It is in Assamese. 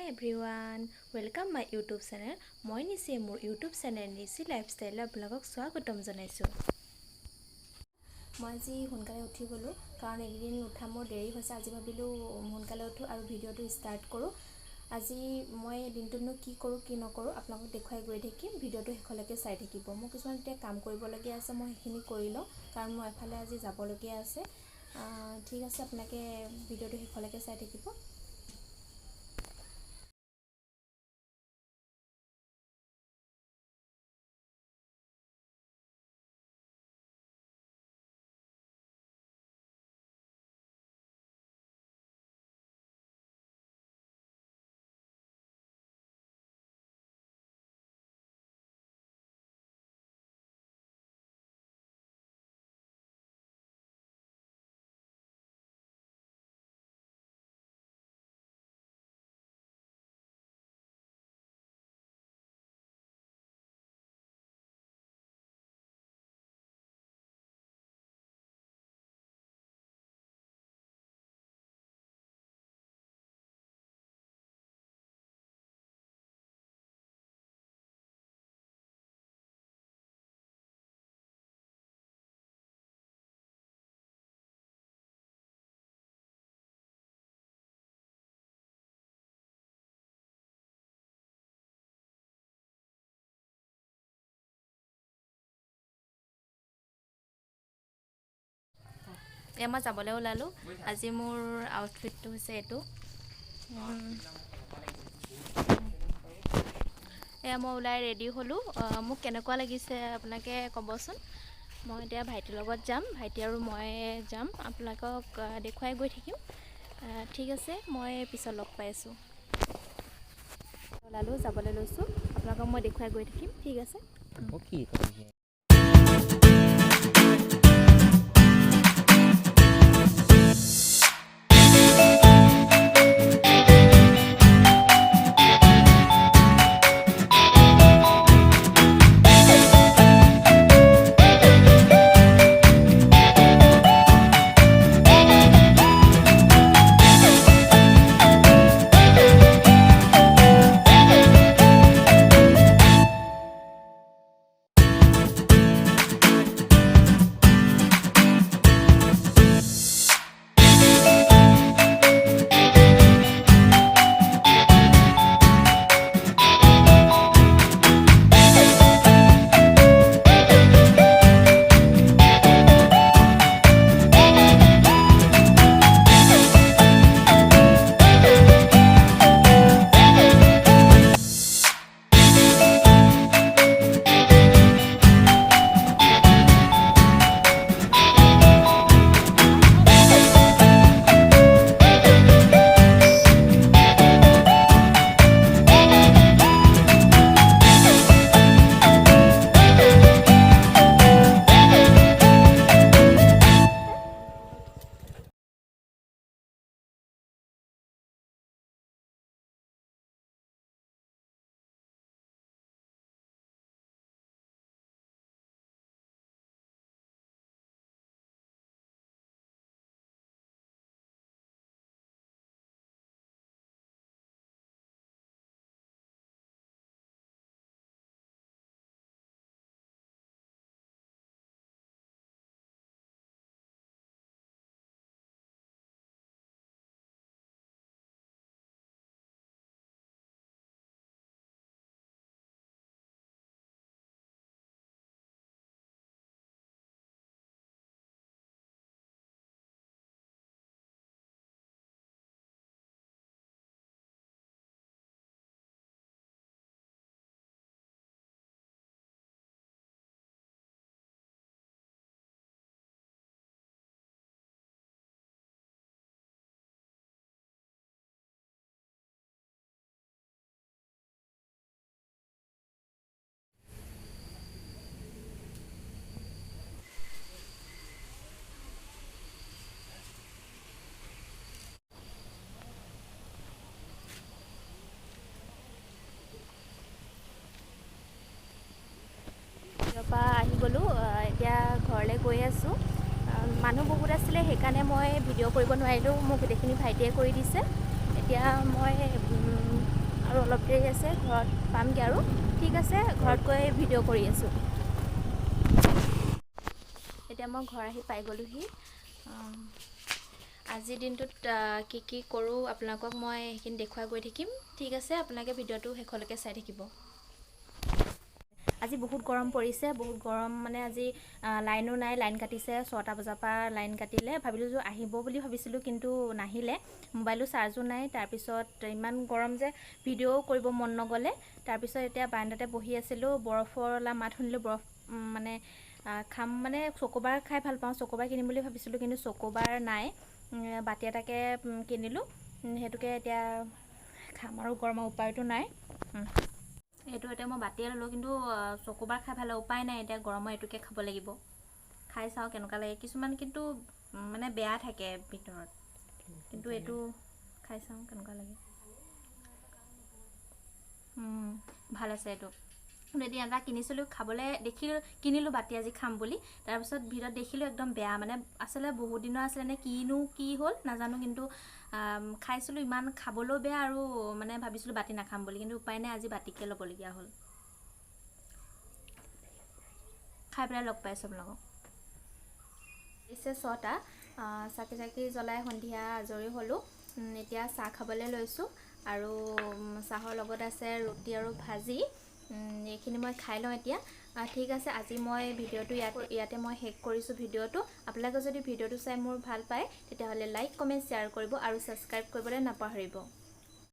Everyone welcome my YouTube channel. মই নিচি মোৰ ইউটিউব চেনেল নিচি লাইফষ্টাইলত আপোনালোকক স্বাগতম জনাইছোঁ। মই আজি সোনকালে উঠি গ'লোঁ কাৰণ এইকেইদিন উঠা মোৰ দেৰি হৈছে। আজি ভাবিলোঁ সোনকালে উঠোঁ আৰু ভিডিঅ'টো ষ্টাৰ্ট কৰোঁ। আজি মই দিনটোনো কি কৰোঁ কি নকৰোঁ আপোনালোকক দেখুৱাই গৈ থাকিম। ভিডিঅ'টো শেষলৈকে চাই থাকিব। মোৰ কিছুমান এতিয়া কাম কৰিবলগীয়া আছে, মই সেইখিনি কৰি লওঁ কাৰণ মই এফালে আজি যাবলগীয়া আছে। ঠিক আছে, আপোনালোকে ভিডিঅ'টো শেষলৈকে চাই থাকিব। এয়া মই যাবলৈ ওলালোঁ। আজি মোৰ আউটফিটটো হৈছে এইটো। এয়া মই ওলাই ৰেডি হ'লোঁ। মোক কেনেকুৱা লাগিছে আপোনালোকে ক'বচোন। মই এতিয়া ভাইটিৰ লগত যাম, ভাইটি আৰু মই যাম, আপোনালোকক দেখুৱাই গৈ থাকিম। ঠিক আছে, মই পিছত লগ পাই আছোঁ। ওলালোঁ, যাবলৈ লৈছোঁ, আপোনালোকক মই দেখুৱাই গৈ থাকিম। ঠিক আছে। পৰা আহি গ'লোঁ, এতিয়া ঘৰলৈ গৈ আছোঁ। মানুহ বহুত আছিলে, সেইকাৰণে মই ভিডিঅ' কৰিব নোৱাৰিলোঁ। মোক গোটেইখিনি ভাইটিয়ে কৰি দিছে। এতিয়া মই অলপ দেৰি আছে, ঘৰত পামগৈ আৰু। ঠিক আছে, ঘৰত গৈ ভিডিঅ' কৰি আছোঁ। এতিয়া মই ঘৰ আহি পাই গ'লোহি। আজিৰ দিনটোত কি কি কৰোঁ আপোনালোকক মই সেইখিনি দেখুৱাই গৈ থাকিম। ঠিক আছে, আপোনালোকে ভিডিঅ'টো শেষলৈকে চাই থাকিব। আজি বহুত গৰম পৰিছে, বহুত গৰম মানে আজি লাইনো নাই, লাইন কাটিছে 6টা বজাৰ পৰা লাইন কাটিলে। ভাবিলোঁ যে আহিব বুলি ভাবিছিলোঁ, কিন্তু নাহিলে। মোবাইলো চাৰ্জো নাই। তাৰপিছত ইমান গৰম যে ভিডিঅ'ও কৰিব মন নগ'লে। তাৰপিছত এতিয়া বাৰাণ্ডাতে বহি আছিলোঁ, বৰফৱালা মাত শুনিলোঁ। বৰফ মানে খাম মানে চকোবাৰ খাই ভাল পাওঁ, চকোবাৰ কিনিম বুলি ভাবিছিলোঁ, কিন্তু চকোবাৰ নাই। বাটি এটাকে কিনিলোঁ, সেইটোকে এতিয়া খাম আৰু গৰমৰ উপায়তো নাই। এইটো এতিয়া মই বাতিয়ে ল'লোঁ, কিন্তু চকোবাৰ খাই ভাল উপায় নাই, এতিয়া গৰমৰ এইটোকে খাব লাগিব। খাই চাওঁ কেনেকুৱা লাগে। কিছুমান কিন্তু মানে বেয়া থাকে ভিতৰত, কিন্তু এইটো খাই চাওঁ কেনেকুৱা লাগে। ভাল আছে এইটো। এতিয়া এটা কিনিছিলোঁ, খাবলৈ কিনিলোঁ বাতি আজি খাম বুলি। তাৰপিছত ভিতৰত দেখিলোঁ একদম বেয়া, মানে আচলতে বহুত দিনৰ আছিলে নে কি হ'ল নাজানো, কিন্তু খাইছিলোঁ। ইমান খাবলৈও বেয়া, আৰু মানে ভাবিছিলোঁ বাতি নাখাম বুলি, কিন্তু উপায় নাই, আজি বাতিকে ল'বলগীয়া হ'ল। খাই পেলাই লগ পাইছোঁ আপোনালোকক। পিছে 6টা, চাকি জ্বলাই সন্ধিয়া আজৰি হ'লোঁ। এতিয়া চাহ খাবলৈ লৈছোঁ, আৰু চাহৰ লগত আছে ৰুটি আৰু ভাজি। এইখিনি মই খাই লওঁ এতিয়া। ঠিক আছে, আজি মই ভিডিঅ'টো ইয়াতে মই শেষ কৰিছোঁ ভিডিঅ'টো। আপোনালোকে যদি ভিডিঅ'টো চাই মোৰ ভাল পায়, তেতিয়াহ'লে লাইক, কমেণ্ট, শ্বেয়াৰ কৰিব আৰু ছাবস্ক্ৰাইব কৰিবলৈ নাপাহৰিব।